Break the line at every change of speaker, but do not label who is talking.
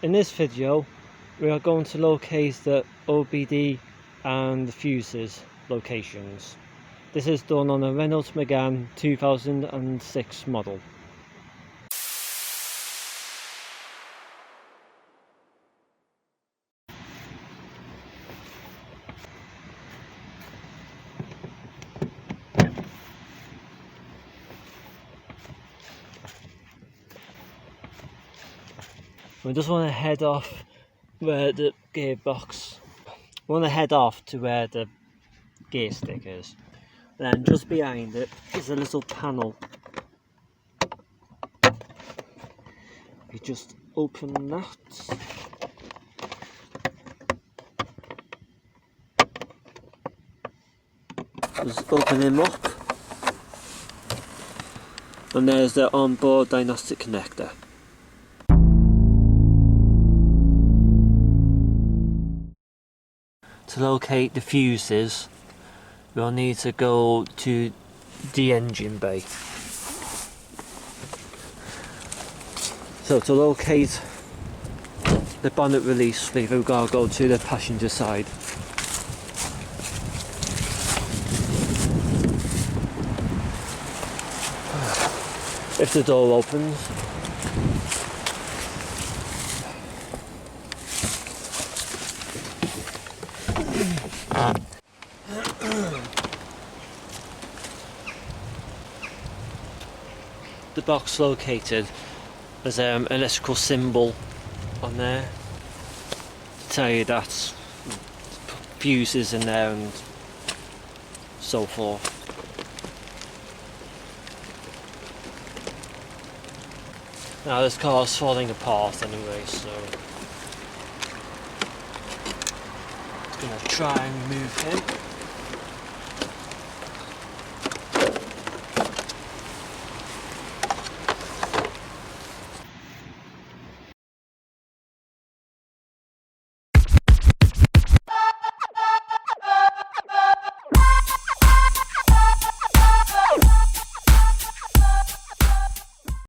In this video we are going to locate the OBD and the fuses locations. This is done on a Renault Megane 2006 model. We just want to head off where the gearbox. We want to head off to where the gear stick is. Then just behind it is a little panel. We just open that. Just open him up. And there's the Onboard Diagnostic Connector. To locate the fuses, we'll need to go to the engine bay. So to locate the bonnet release lever, we've got to go to the passenger side. If the door opens, the box located, there's an electrical symbol on there to tell you that fuses in there and so forth. Now this car's falling apart anyway, so I'm gonna try and remove him.